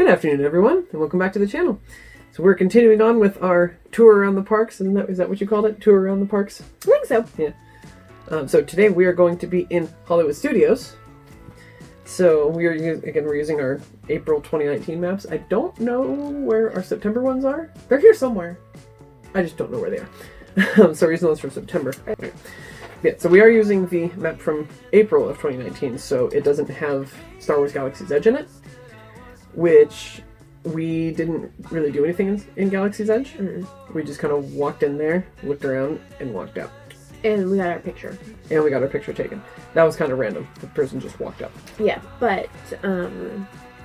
Good afternoon, everyone, and welcome back to the channel. So we're continuing on with our tour around the parks, and is that what you called it? Tour around the parks? I think so. Yeah. So today we are going to be in Hollywood Studios. So we're using our April 2019 maps. I don't know where our September ones are. They're here somewhere. I just don't know where they are. So we're using those from September. Yeah, so we are using the map from April of 2019, so it doesn't have Star Wars Galaxy's Edge in it, which we didn't really do anything in Galaxy's Edge. Mm-mm. We just kind of walked in there, looked around, and walked out. And we got our picture. And we got our picture taken. That was kind of random. The person just walked up. Yeah, but,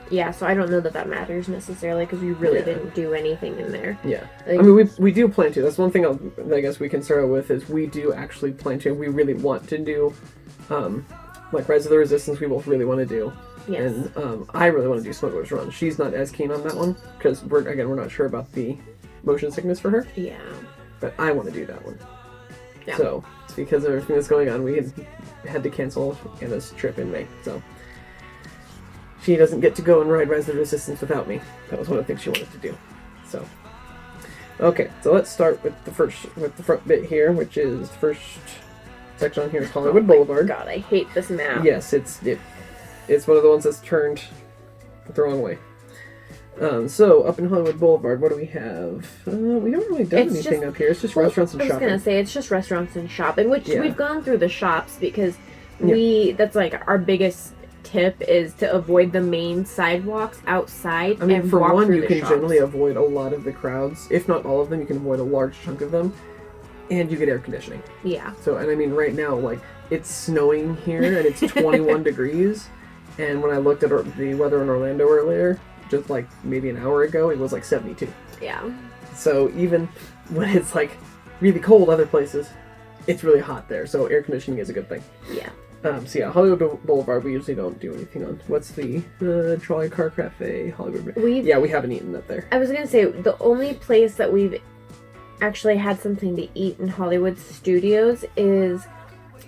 yeah, so I don't know that matters necessarily, because we really didn't do anything in there. Yeah. Like, I mean, we do plan to. That's one thing I guess we can start with, is we do actually plan to. We really want to do, like Rise of the Resistance, we both really want to do. Yes. And I really want to do Smuggler's Run. She's not as keen on that one, because we're not sure about the motion sickness for her. Yeah. But I want to do that one. Yeah. So, it's because of everything that's going on, we had to cancel Anna's trip in May, so she doesn't get to go and ride Rise of the Resistance without me. That was one of the things she wanted to do. So, okay, so let's start with the front bit here, which is the first section on here is Hollywood Boulevard. God, I hate this map. Yes, it's one of the ones that's turned the wrong way. So, up in Hollywood Boulevard, what do we have? We haven't really done anything up here. It's just restaurants and shopping. I was going to say, it's just restaurants and shopping, which we've gone through the shops because that's like our biggest tip is to avoid the main sidewalks outside. I mean, and for walk one, through you the can shops. generally avoid a lot of the crowds. If not all of them, you can avoid a large chunk of them. And you get air conditioning. Yeah. So, and I mean, right now, like, it's snowing here and it's 21 degrees. And when I looked at the weather in Orlando earlier, just like maybe an hour ago, it was like 72. Yeah. So even when it's like really cold other places, it's really hot there. So air conditioning is a good thing. Yeah. So yeah, Hollywood Boulevard, we usually don't do anything on. What's the Trolley Car Cafe, Hollywood? We haven't eaten up there. I was going to say, the only place that we've actually had something to eat in Hollywood Studios is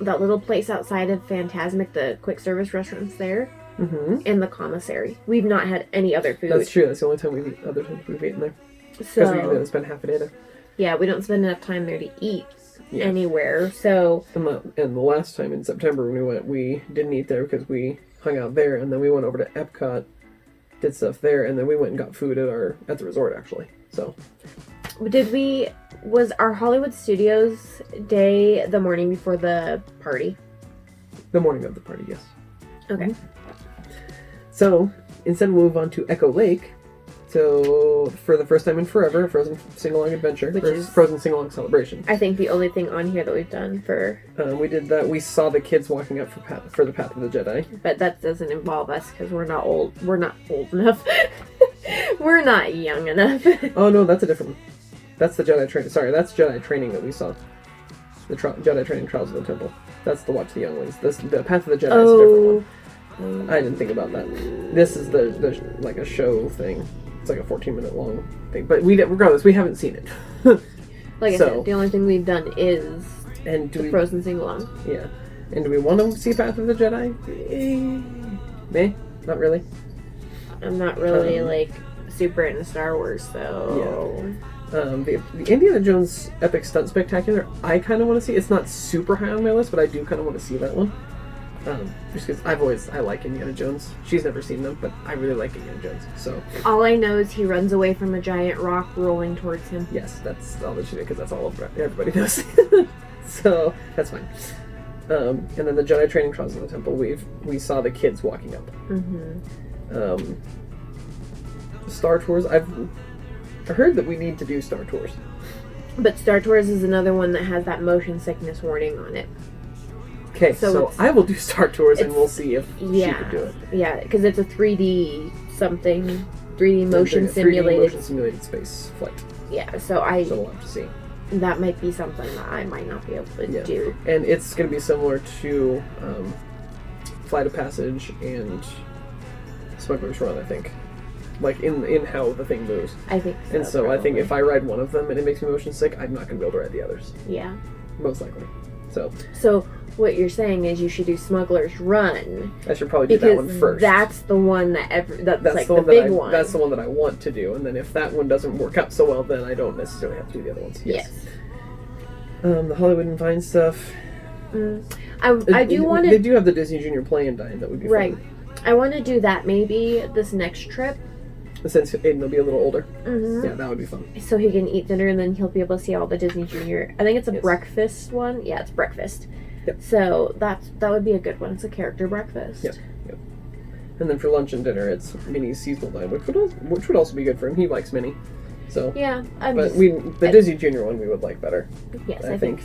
that little place outside of Fantasmic, the quick service restaurants there. Mm-hmm. And the commissary. We've not had any other food. That's true. That's the only time we've eaten there. Because we usually spend half a day there. Yeah, we don't spend enough time there to eat anywhere. So and the last time in September when we went, we didn't eat there because we hung out there, and then we went over to Epcot, did stuff there, and then we went and got food at the resort actually. So was our Hollywood Studios day the morning before the party? The morning of the party, yes. Okay. Mm-hmm. So, instead we'll move on to Echo Lake. So, for the first time in forever, Frozen Sing-Along Adventure. Which is Frozen Sing-Along Celebration. I think the only thing on here that we've done for... we did that. We saw the kids walking up for the Path of the Jedi. But that doesn't involve us, because we're not old. We're not old enough. We're not young enough. Oh, no, that's a different one. That's the Jedi Training. Sorry, that's Jedi Training that we saw. The Jedi Training Trials of the Temple. That's the Watch the Young Ones. The Path of the Jedi is a different one. I didn't think about that. This is the like a show thing. It's like a 14-minute long thing. But regardless, we haven't seen it. Like I said, the only thing we've done is the Frozen Sing-Along. Yeah. And do we want to see Path of the Jedi? Meh. Not really. I'm not really super into Star Wars, so... Yeah. The Indiana Jones Epic Stunt Spectacular, I kind of want to see. It's not super high on my list, but I do kind of want to see that one. Just because I like Indiana Jones. She's never seen them, but I really like Indiana Jones, so... All I know is he runs away from a giant rock rolling towards him. Yes, that's all that she did, because that's all everybody does. So, that's fine. And then the Jedi Training Trials of the Temple, we saw the kids walking up. Mm-hmm. Star Tours, I heard that we need to do Star Tours. But Star Tours is another one that has that motion sickness warning on it. Okay, so I will do Star Tours and we'll see if she can do it. Yeah, because it's a 3D motion simulated. 3D motion simulated space flight. Yeah, so we'll have to see. That might be something that I might not be able to do. And it's going to be similar to Flight of Passage and Smuggler's Run, I think. Like, in how the thing moves. I think so. And so probably. I think if I ride one of them and it makes me motion sick, I'm not going to be able to ride the others. Yeah. Most likely. So what you're saying is you should do Smuggler's Run. I should probably do that one first. That's the one that's like the big one. That's the one that I want to do, and then if that one doesn't work out so well, then I don't necessarily have to do the other ones. Yes. The Hollywood and Vine stuff. I do want to... They do have the Disney Junior Play and Dine. That would be fun. I want to do that maybe this next trip. Since Aiden will be a little older. Mm-hmm. Yeah, that would be fun. So he can eat dinner and then he'll be able to see all the Disney Junior. I think it's a breakfast one. Yeah, it's breakfast. Yep. So that would be a good one. It's a character breakfast. Yep. And then for lunch and dinner, it's Minnie's seasonal dine, which would also be good for him. He likes Minnie. So yeah, the Disney Junior one we would like better. Yes, I think.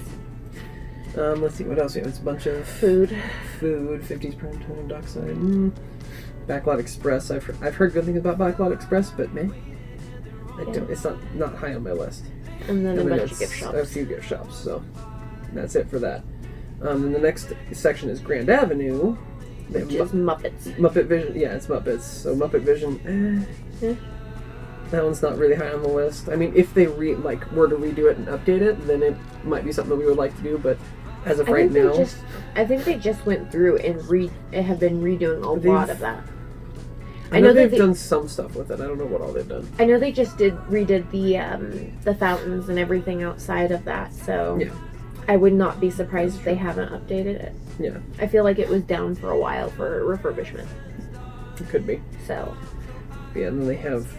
Let's see what else we have. It's a bunch of food, 50s primetime dockside. Backlot Express. I've heard good things about Backlot Express, but man, it's not high on my list. And then a bunch of gift shops. A few gift shops. So that's it for that. And the next section is Grand Avenue. Which is Muppets. Muppet Vision. Yeah, it's Muppets. So Muppet Vision. That one's not really high on the list. I mean, if they were to redo it and update it, then it might be something that we would like to do. But as of right now, I think they just went through and have been redoing a lot of that. I know they've done some stuff with it. I don't know what all they've done. I know they just redid the fountains and everything outside of that. So yeah. I would not be surprised if they haven't updated it. Yeah. I feel like it was down for a while for refurbishment. It could be. So. Yeah, and then they have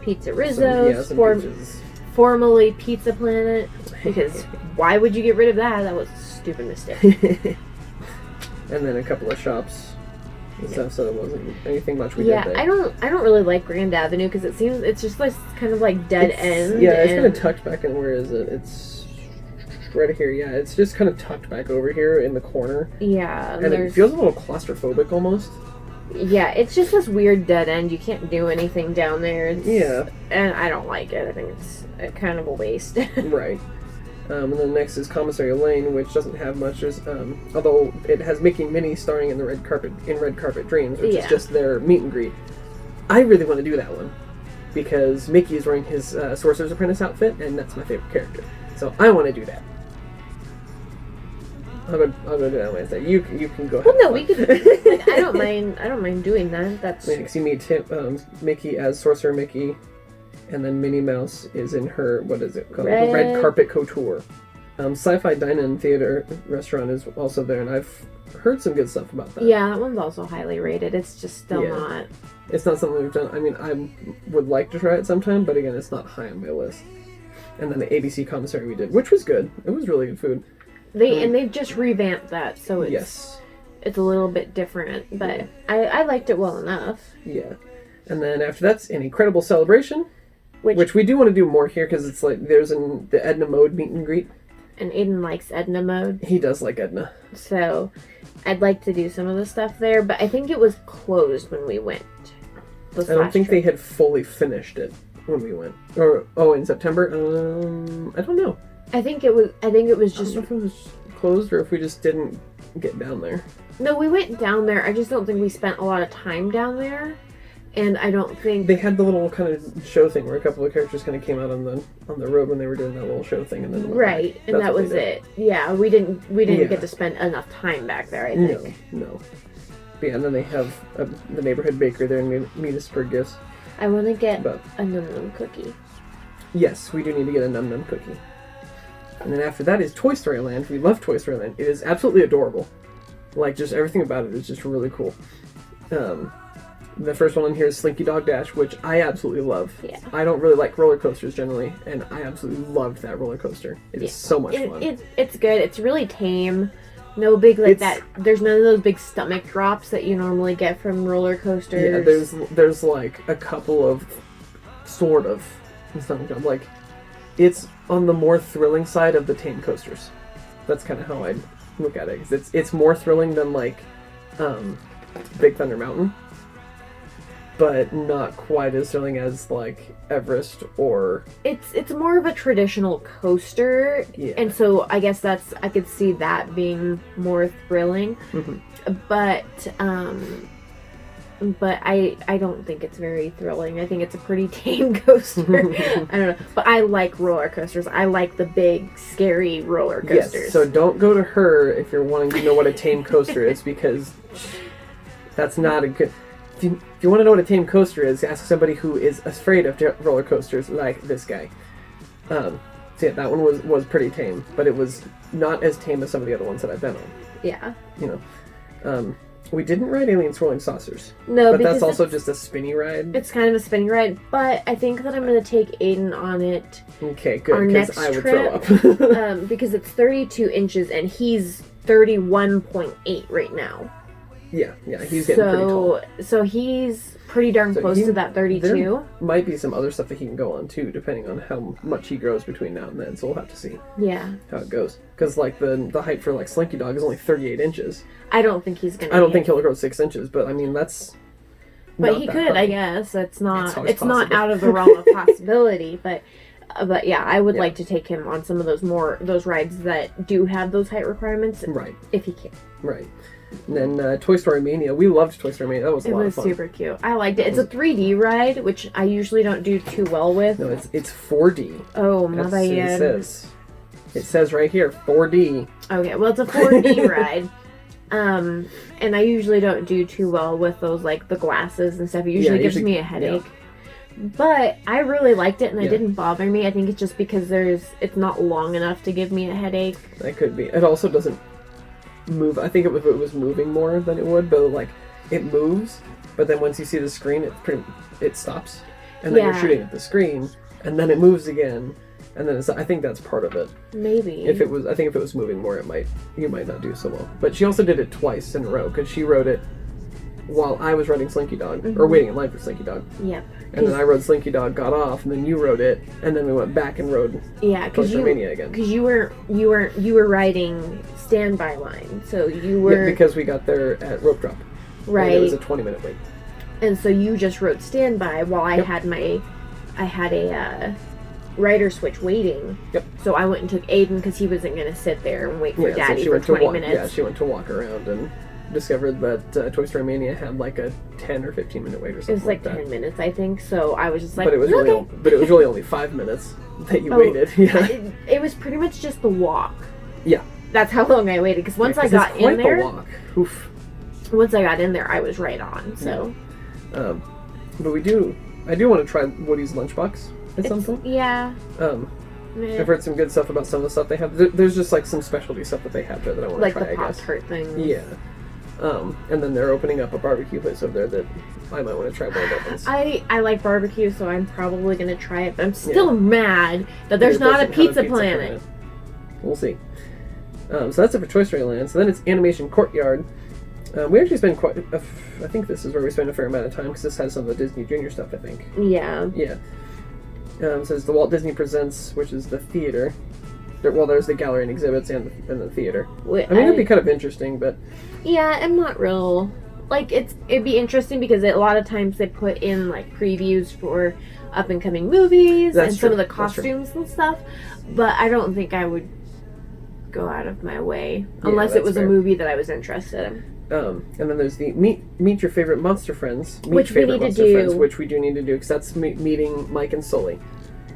Pizza Rizzo's, formerly Pizza Planet, because why would you get rid of that? That was a stupid mistake. And then a couple of shops and stuff, so there wasn't anything much we did there. I don't really like Grand Avenue because it's just like kind of like dead end. Yeah, it's kind of tucked back in. Where is it? It's right here. Yeah, it's just kind of tucked back over here in the corner. Yeah, and it feels a little claustrophobic almost. Yeah, it's just this weird dead end. You can't do anything down there. And I don't like it. I think it's kind of a waste. Right. And then next is Commissary Lane, which doesn't have much. Although it has Mickey and Minnie starring in Red Carpet Dreams, which is just their meet and greet. I really want to do that one because Mickey is wearing his Sorcerer's Apprentice outfit, and that's my favorite character. So I want to do that. I'll go do that Wednesday. You can go ahead. Well, no, we could. I don't mind doing that. That's because you meet Mickey as Sorcerer Mickey, and then Minnie Mouse is in her what is it called? The Red Carpet Couture. Sci-Fi Dine-In Theater Restaurant is also there, and I've heard some good stuff about that. Yeah, that one's also highly rated. It's just still not. It's not something we've done. I mean, I would like to try it sometime, but again, it's not high on my list. And then the ABC Commissary we did, which was good. It was really good food. They've just revamped that, so it's a little bit different, but I liked it well enough. Yeah. And then after that's an Incredible Celebration, which we do want to do more here because it's like there's the Edna Mode meet and greet. And Aiden likes Edna Mode. He does like Edna. So I'd like to do some of the stuff there, but I think it was closed when we went. I don't think they had fully finished it when we went. Or in September? I don't know. I think it was just. I don't know if it was closed or if we just didn't get down there. No, we went down there. I just don't think we spent a lot of time down there, and I don't think they had the little kind of show thing where a couple of characters kind of came out on the road when they were doing that little show thing, and then and that was it. Yeah, we didn't get to spend enough time back there. I think no. But yeah, and then they have the neighborhood baker there and meet us for gifts. I want to get a Num Num cookie. Yes, we do need to get a Num Num cookie. And then after that is Toy Story Land. We love Toy Story Land. It is absolutely adorable. Like, just everything about it is just really cool. The first one in here is Slinky Dog Dash, which I absolutely love. Yeah. I don't really like roller coasters generally, and I absolutely loved that roller coaster. It is so much fun. It's good. It's really tame. No big, that. There's none of those big stomach drops that you normally get from roller coasters. Yeah, there's like a couple of sort of stomach drops. Like, it's on the more thrilling side of the tame coasters. That's kind of how I look at it. Because it's more thrilling than like Big Thunder Mountain, but not quite as thrilling as like Everest or. It's more of a traditional coaster, and so I guess I could see that being more thrilling. Mm-hmm. But but I don't think it's very thrilling. I think it's a pretty tame coaster. I don't know. But I like roller coasters. I like the big, scary roller coasters. Yes, so don't go to her if you're wanting to know what a tame coaster is, because that's not a good... If you want to know what a tame coaster is, ask somebody who is afraid of roller coasters, like this guy. So yeah, that one was pretty tame, but it was not as tame as some of the other ones that I've been on. Yeah. You know. We didn't ride Alien Swirling Saucers. No, but that's also just a spinny ride. It's kind of a spinny ride, but I think that I'm going to take Aiden on it. Okay, good, because I would trip, throw up. because it's 32 inches, and he's 31.8 right now. Yeah, he's getting pretty tall. So he's pretty darn close to that 32. There might be some other stuff that he can go on, too, depending on how much he grows between now and then, so we'll have to see how it goes. Because, like, the height for, like, Slinky Dog is only 38 inches. I don't think he's gonna. I don't think he'll grow 6 inches, but I mean that's. But he could, I guess. It's not possible. out of the realm of possibility. But yeah, I would like to take him on some of those rides that do have those height requirements. Right. If he can. Right. And then Toy Story Mania. We loved Toy Story Mania. That was a lot of fun. It was super cute. I liked it. It's a 3D ride, which I usually don't do too well with. No, it's 4D. Oh, my bad. It says right here 4D. Okay, well it's a 4D ride. And I usually don't do too well with those, like, the glasses and stuff. It usually gives me a headache. Yeah. But I really liked it, and it didn't bother me. I think it's just because it's not long enough to give me a headache. That could be. It also doesn't move. I think if it was moving more than it would, but, like, it moves, but then once you see the screen, it stops. And then you're shooting at the screen, and then it moves again. And then I think that's part of it. Maybe. I think if it was moving more, you might not do so well. But she also did it twice in a row, because she rode it while I was riding Slinky Dog, or waiting in line for Slinky Dog. Yep. And then I rode Slinky Dog, got off, and then you rode it, and then we went back and rode Toy Story Mania again. Because you were riding standby line, so you were because we got there at rope drop. Right. And it was a 20-minute wait. And so you just rode standby while I had a rider switch waiting. Yep. So I went and took Aiden because he wasn't going to sit there and wait for Daddy for 20 minutes. Yeah, she went to walk around and discovered that Toy Story Mania had like a 10 or 15 minute wait or something. It was like 10 minutes, I think. So I was just like, but it was really only 5 minutes that you waited. Yeah. It was pretty much just the walk. Yeah. That's how long I waited, because once I got in there, the walk. Oof. Once I got in there, I was right on. So. Yeah. But I do want to try Woody's Lunchbox at some point. Yeah. I've heard some good stuff about some of the stuff they have. There's just like some specialty stuff that they have there that I want to try. Like the Pop-Tart things. Yeah. And then they're opening up a barbecue place over there that I might want to try one of those ones. I like barbecue, so I'm probably going to try it. But I'm still mad that there's not a Pizza Planet. We'll see. So that's it for Toy Story Land. So then it's Animation Courtyard. We actually spend I think this is where we spend a fair amount of time, because this has some of the Disney Junior stuff, I think. Yeah. Yeah. So it's the Walt Disney Presents, which is the theater. There's the gallery and exhibits and the theater. It'd be kind of interesting, but... Yeah, I'm not real... Like, it'd be interesting because a lot of times they put in, like, previews for up-and-coming movies and some of the costumes and stuff, but I don't think I would go out of my way unless it was a movie that I was interested in. And then there's the meet your favorite monster friends, which we do need to do, because that's meeting Mike and Sully.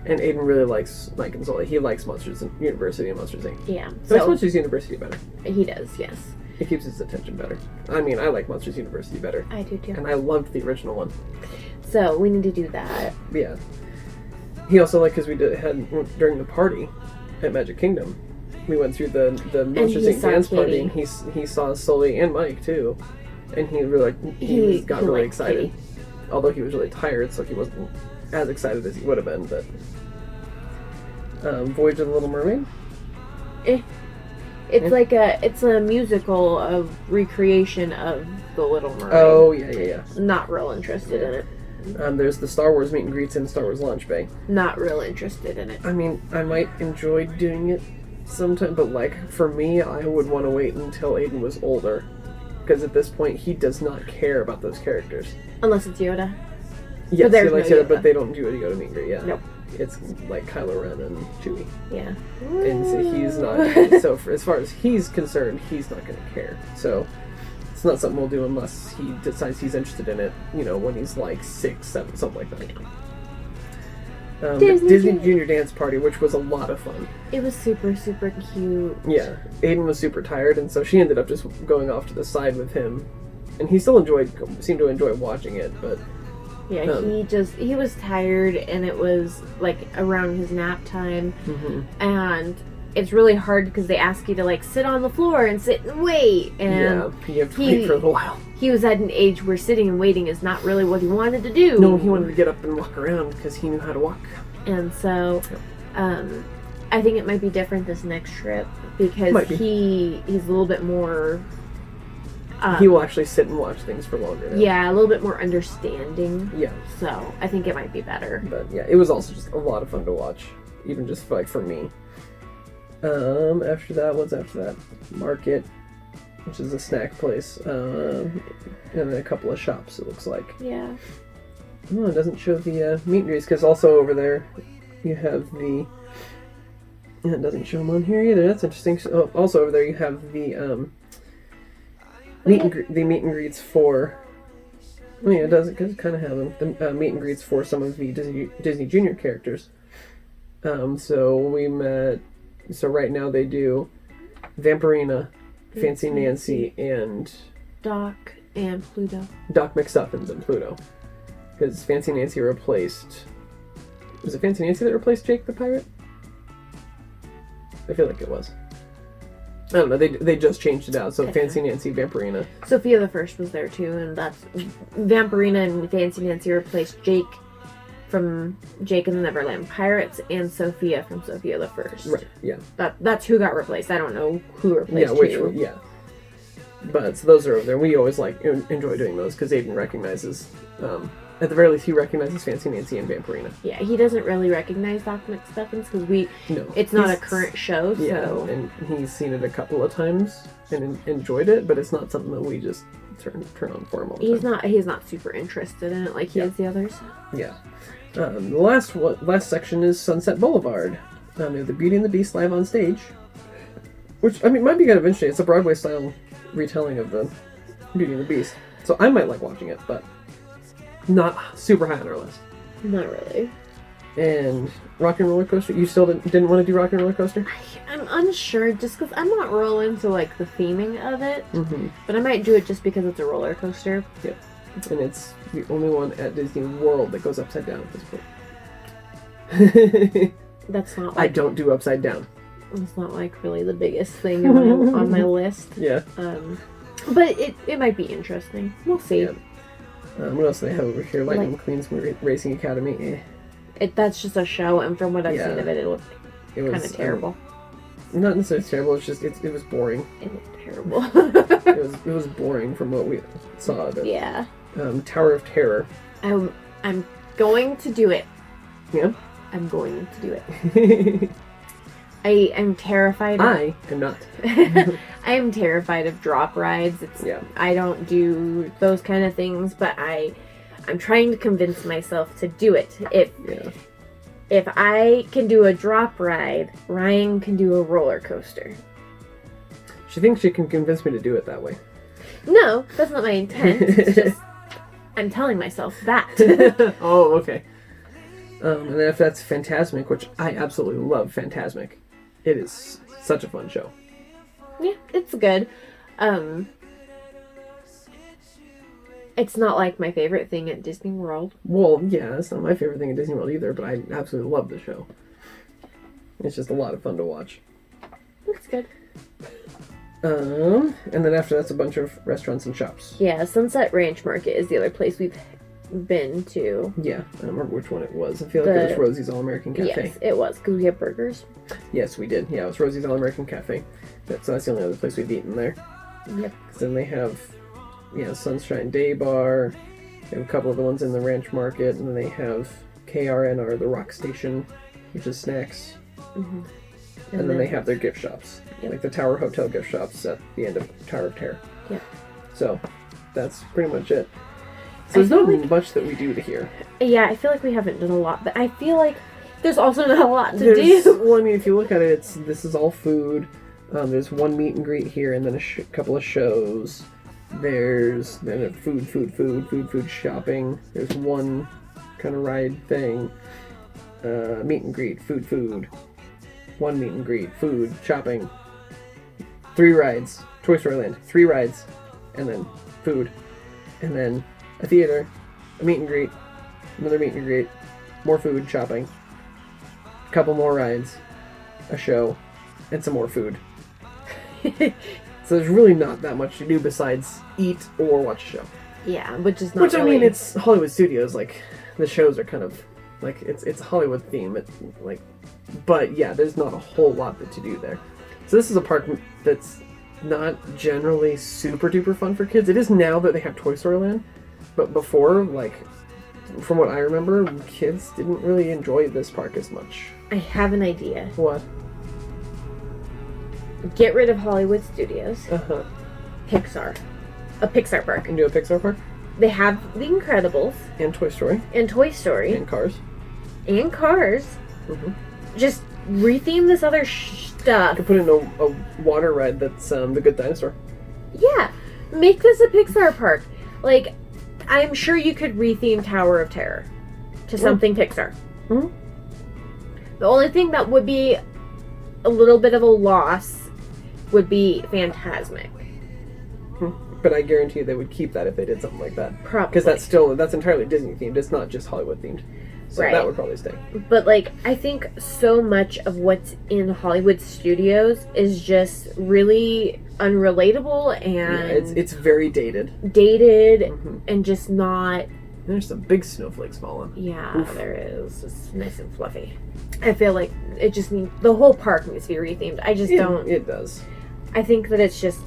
And Aiden really likes Mike and Sully. He likes Monsters University and Monsters Inc. Yeah. He likes Monsters University better. He does, yes. It keeps his attention better. I mean, I like Monsters University better. I do too. And I loved the original one. So we need to do that. Yeah. He also because we had during the party at Magic Kingdom. We went through the Monsters Inc. dance party, and he saw Sully and Mike too, and he got really excited. Kitty. Although he was really tired, so he wasn't as excited as he would have been. But Voyage of the Little Mermaid. It's a musical of recreation of the Little Mermaid. Oh yeah. Not real interested in it. There's the Star Wars meet and greets in Star Wars Launch Bay. Not real interested in it. I mean, I might enjoy doing it sometime, but like for me, I would want to wait until Aiden was older, because at this point he does not care about those characters. Unless it's Yoda. Yes, he likes Yoda, but they don't do a Yoda meet and greet. Yeah. Nope. It's like Kylo Ren and Chewie. Yeah. And so he's not. So as far as he's concerned, he's not going to care. So it's not something we'll do unless he decides he's interested in it, when he's like 6, 7, something like that. Disney Junior Dance Party, which was a lot of fun. It was super, super cute. Yeah. Aiden was super tired, and so she ended up just going off to the side with him. And he still seemed to enjoy watching it, but... Yeah, he was tired, and it was, like, around his nap time. Mm-hmm. And it's really hard because they ask you to, like, sit on the floor and sit and wait. And yeah, you have to wait for a little while. He was at an age where sitting and waiting is not really what he wanted to do. No, he wanted to get up and walk around because he knew how to walk. And so, I think it might be different this next trip because he's a little bit more... he will actually sit and watch things for longer now. Yeah, a little bit more understanding. Yeah. So, I think it might be better. But, yeah, it was also just a lot of fun to watch. Even just, like, for me. After that, what's after that? Market, which is a snack place. And then a couple of shops, it looks like. Yeah. Oh, it doesn't show the meet and greets, because also over there you have the... Yeah, it doesn't show them on here either. That's interesting. So, also over there you have the meet and greets for... Oh yeah, it does, because it kind of have them. The meet and greets for some of the Disney Junior characters. So right now they do Vampirina, Fancy Nancy, and... Doc and Pluto. Doc McStuffins and Pluto. Because Fancy Nancy replaced... Was it Fancy Nancy that replaced Jake the Pirate? I feel like it was. I don't know, they just changed it out, so Fancy Nancy, Vampirina. Sophia the First was there too, and that's... Vampirina and Fancy Nancy replaced Jake from Jake and the Neverland Pirates and Sophia from Sophia the First. Right, yeah. That's who got replaced. I don't know who replaced who. Yeah. But so those are over there. We always enjoy doing those because Aiden recognizes, at the very least, he recognizes Fancy Nancy and Vampirina. Yeah, he doesn't really recognize Doc McStuffins because it's not a current show, yeah, so... and he's seen it a couple of times and enjoyed it, but it's not something that we just turn on for him all the time. He's not super interested in it like he is the others. Yeah. The last section is Sunset Boulevard. They have the Beauty and the Beast live on stage, which, I mean, might be kind of interesting. It's a Broadway-style retelling of the Beauty and the Beast, so I might like watching it, but not super high on our list. Not really. And Rock and Roller Coaster, you still didn't want to do Rock and Roller Coaster? I'm unsure, just because I'm not real into, like, the theming of it, mm-hmm. but I might do it just because it's a roller coaster. Yeah. And it's the only one at Disney World that goes upside down at this point. That's not like... I don't do upside down. It's not, like, really the biggest thing on my list. Yeah. But it might be interesting. We'll see. Yeah. What else do they have over here? Lightning McQueen's Racing Academy. That's just a show, and from what I've seen of it, it looked kind of terrible. Not necessarily terrible, it's just, it was boring. It looked terrible. It was boring from what we saw of it. Yeah. Tower of Terror. I'm going to do it. Yeah? I'm going to do it. I am terrified. I am not. I am terrified of drop rides. I don't do those kind of things, but I'm trying to convince myself to do it. If I can do a drop ride, Ryan can do a roller coaster. She thinks she can convince me to do it that way. No, that's not my intent. It's just I'm telling myself that. Oh, okay. And then if that's Fantasmic, which I absolutely love Fantasmic. It is such a fun show. Yeah, it's good. It's not like my favorite thing at Disney World. Well, yeah, it's not my favorite thing at Disney World either, but I absolutely love the show. It's just a lot of fun to watch. It's good. And then after that's a bunch of restaurants and shops. Yeah, Sunset Ranch Market is the other place we've been to. Yeah, I don't remember which one it was. I feel like it was Rosie's All-American Cafe. Yes, it was, because we have burgers. Yes, we did. Yeah, it was Rosie's All-American Cafe. So that's the only other place we've eaten there. Yep. Because then they have, Sunshine Day Bar. They have a couple of the ones in the Ranch Market. And then they have KRN, or the Rock Station, which is snacks. Mm-hmm. And then they have their gift shops. Yep. Like the Tower Hotel gift shops at the end of Tower of Terror. Yeah. So, that's pretty much it. So there's not much that we do to here. Yeah, I feel like we haven't done a lot, but I feel like there's also not a lot to do. Well, I mean, if you look at it, this is all food. There's one meet and greet here, and then a couple of shows. There's then food shopping. There's one kind of ride thing. Meet and greet, food. One meet and greet, food, shopping. 3 rides. Toy Story Land. 3 rides. And then food. And then a theater. A meet and greet. Another meet and greet. More food, shopping. A couple more rides. A show. And some more food. So there's really not that much to do besides eat or watch a show. Yeah, which is not Which, really... I mean, it's Hollywood Studios. Like, the shows are kind of... Like, it's a Hollywood theme. But, yeah, there's not a whole lot to do there. So this is a park that's not generally super duper fun for kids. It is now that they have Toy Story Land. But before, like, from what I remember, kids didn't really enjoy this park as much. I have an idea. What? Get rid of Hollywood Studios. Uh-huh. Pixar. A Pixar park. And do a Pixar park? They have The Incredibles. And Toy Story. And Toy Story. And Cars. And Cars. Mm-hmm. Just retheme this other stuff. You could put in a water ride that's The Good Dinosaur. Yeah. Make this a Pixar park. Like, I'm sure you could retheme Tower of Terror to something Pixar. Mm-hmm. The only thing that would be a little bit of a loss would be Fantasmic. But I guarantee you they would keep that if they did something like that. Probably. Because that's entirely Disney themed. It's not just Hollywood themed. So right. That would probably stay. But, like, I think so much of what's in Hollywood Studios is just really unrelatable and... Yeah, it's very dated. And just not... There's some big snowflakes falling. Yeah, Oof. there is. It's nice and fluffy. I feel like it just needs... The whole park needs to be rethemed. I just don't... It does. I think that it's just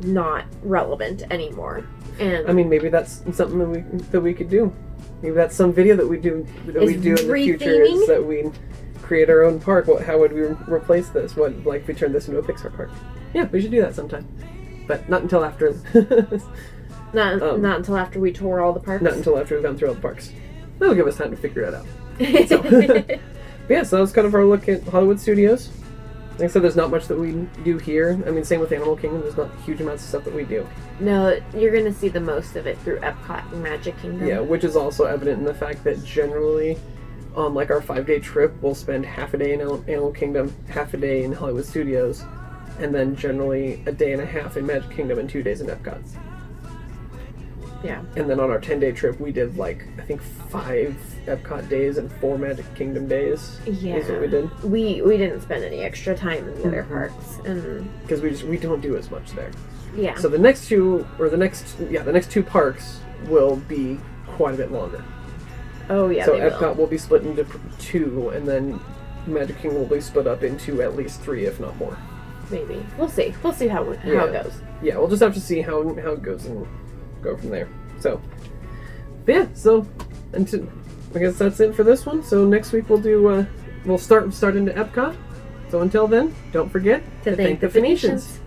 not relevant anymore. And I mean, maybe that's something that we could do. Maybe that's some video that we do in the future is that we create our own park. How would we replace this? If we turn this into a Pixar park? Yeah, we should do that sometime. But not until after. not until after we tour all the parks. Not until after we've gone through all the parks. That'll give us time to figure it out. So, but yeah, so that was kind of our look at Hollywood Studios. Like I said, there's not much that we do here. I mean, same with Animal Kingdom. There's not huge amounts of stuff that we do. No, you're going to see the most of it through Epcot and Magic Kingdom. Yeah, which is also evident in the fact that generally, on like our 5-day trip, we'll spend half a day in Animal Kingdom, half a day in Hollywood Studios, and then generally a day and a half in Magic Kingdom and 2 days in Epcot. Yeah. And then on our 10-day trip, we did I think 5 Epcot days and 4 Magic Kingdom days. Yeah. Is what we did. We didn't spend any extra time in the other parks, and because we don't do as much there. Yeah. So the next 2 parks will be quite a bit longer. Oh yeah. So Epcot will be split into 2, and then Magic Kingdom will be split up into at least 3, if not more. Maybe we'll see. We'll see how it goes. Yeah, we'll just have to see how it goes and go from there. So, yeah. So, I guess that's it for this one. So next week we'll start into Epcot. So until then, don't forget to thank the Phoenicians.